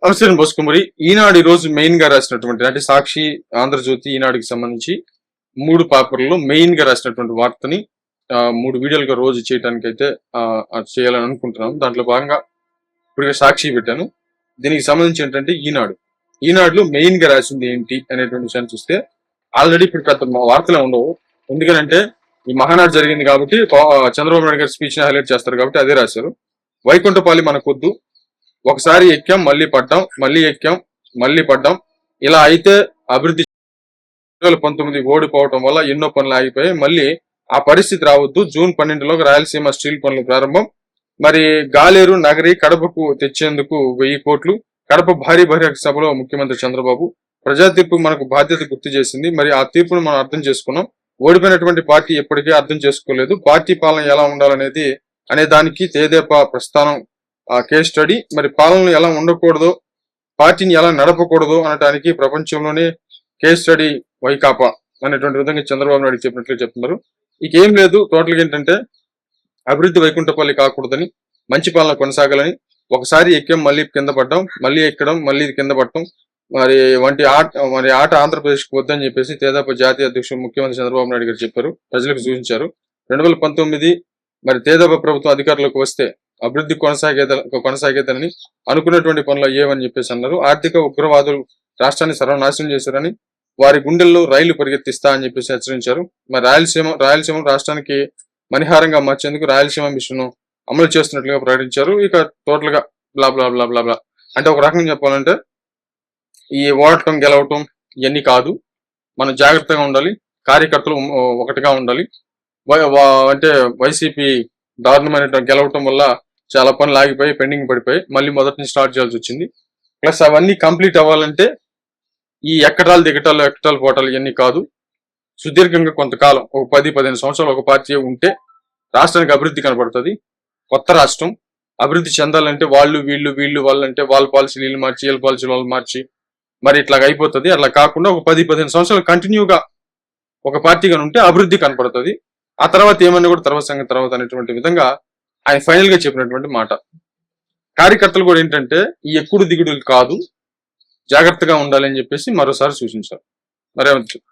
అవసరం బోసుకుమరి ఈనాడు ఈ రోజు మెయిన్ గా రాసినటువంటి అంటే సాక్షి, ఆంధ్రజ్యోతి, ఈనాడుకి సంబంధించి 3 పేపర్లలో మెయిన్ గా రాసినటువంటి వార్తని 3 వీడియోలుగా రోజు చేయడానికి అయితే చేయాలని అనుకుంటున్నాను. దాంట్లో భాగంగా ఇప్పుడు సాక్షి పెట్టాను. దీనికి సంబంధించి ఏంటంటే ఈనాడులో మెయిన్ గా రాసింది ఏంటి అనేటువంటి విషయాన్ని చూస్తే ఆల్రెడీ ఇప్పుడు పెద్ద వార్తలే ఉండవు. ఎందుకంటే ఈ మహానాడు జరిగింది కాబట్టి చంద్రబాబు నాయుడు గారి స్పీచ్ ని హైలైట్ చేస్తారు కాబట్టి అదే రాశారు. వైకుంఠపాలి మనకొద్దు, ఒకసారి ఎక్కాం మళ్ళీ పడ్డాం, మళ్ళీ ఎక్కాం మళ్ళీ పడ్డాం, ఇలా అయితే అభివృద్ధి 2019 ఓడిపోవటం వల్ల ఎన్నో పనులు ఆగిపోయాయి, మళ్ళీ ఆ పరిస్థితి రావద్దు. జూన్ 12లో రాయలసీమ స్టీల్ పనులు ప్రారంభం, మరి గాలేరు నగరి కడపకు తెచ్చేందుకు 1000 కోట్లు, కడప భారీ బహిరంగ సభలో ముఖ్యమంత్రి చంద్రబాబు, ప్రజా తీర్పు మనకు బాధ్యత గుర్తు చేసింది, మరి ఆ తీర్పును మనం అర్థం చేసుకున్నాం, ఓడిపోయినటువంటి పార్టీ ఎప్పటికీ అర్థం చేసుకోలేదు, పార్టీ పాలన ఎలా ఉండాలనేది అనే దానికి తేదేపా ప్రస్థానం కేస్ స్టడీ, మరి పాలనలు ఎలా ఉండకూడదో, పార్టీని ఎలా నడపకూడదు అనడానికి ప్రపంచంలోనే కేస్ స్టడీ వైకాపా అనేటువంటి విధంగా చంద్రబాబు నాయుడు చెప్పినట్లు చెప్తున్నారు. ఇకేం లేదు, టోటల్గా ఏంటంటే అభివృద్ధి వైకుంఠపల్లి కాకూడదని, మంచి పాలన కొనసాగాలని, ఒకసారి ఎక్కాం మళ్ళీ కింద పడ్డాం, మళ్ళీ ఎక్కడం మళ్ళీ కింద పడటం, మరి ఆట ఆంధ్రప్రదేశ్కి వద్దని చెప్పేసి తేదాపా జాతీయ అధ్యక్షుడు ముఖ్యమంత్రి చంద్రబాబు నాయుడు గారు చెప్పారు, ప్రజలకు సూచించారు. 2019 మరి తేదాపా ప్రభుత్వం అధికారంలోకి వస్తే అభివృద్ధి కొనసాగేదని అనుకున్నటువంటి పనులు అయ్యేవని చెప్పేసి అన్నారు. ఆర్థిక ఉగ్రవాదులు రాష్ట్రాన్ని సర్వనాశనం చేశారని, వారి గుండెల్లో రైలు పరిగెత్తిస్తా అని చెప్పేసి హెచ్చరించారు. మరి రాయలసీమ రాష్ట్రానికి మణిహారంగా మార్చేందుకు రాయలసీమ మిషన్ అమలు చేస్తున్నట్లుగా ప్రకటించారు. ఇక టోటల్ గా బ్లా బ్లా బ్లా బ్లా బ్లా అంటే ఒక రకంగా చెప్పాలంటే ఈ ఓడటం గెలవటం ఇవన్నీ కాదు, మనం జాగ్రత్తగా ఉండాలి, కార్యకర్తలు ఒకటిగా ఉండాలి. అంటే వైసీపీ దారుణమైన గెలవటం వల్ల చాలా పనులు ఆగిపోయి పెండింగ్ పడిపోయి మళ్ళీ మొదటి నుంచి స్టార్ట్ చేయాల్సి వచ్చింది. ప్లస్ అవన్నీ కంప్లీట్ అవ్వాలంటే ఈ ఎక్కటాలు పోటాలు ఇవన్నీ కాదు, సుదీర్ఘంగా కొంతకాలం ఒక 10-15 సంవత్సరాలు ఒక పార్టీ ఉంటే రాష్ట్రానికి అభివృద్ధి కనబడుతుంది. కొత్త రాష్ట్రం అభివృద్ధి చెందాలంటే వీళ్ళు వాళ్ళంటే వాళ్ళ పాలసీలు వీళ్ళు మార్చి, వీళ్ళ పాలసీలు వాళ్ళు మార్చి మరి ఇట్లాగ అయిపోతుంది. అట్లా కాకుండా ఒక 10-15 సంవత్సరాలు కంటిన్యూగా ఒక పార్టీగా ఉంటే అభివృద్ధి కనపడుతుంది. ఆ తర్వాత ఏమన్నా కూడా తర్వాత సంగతి తర్వాత అనేటువంటి విధంగా ఆయన ఫైనల్ గా చెప్పినటువంటి మాట. కార్యకర్తలు కూడా ఏంటంటే ఈ ఎక్కుడు దిగుడులు కాదు, జాగ్రత్తగా ఉండాలి అని చెప్పేసి మరోసారి సూచించారు. మరేమంటారు?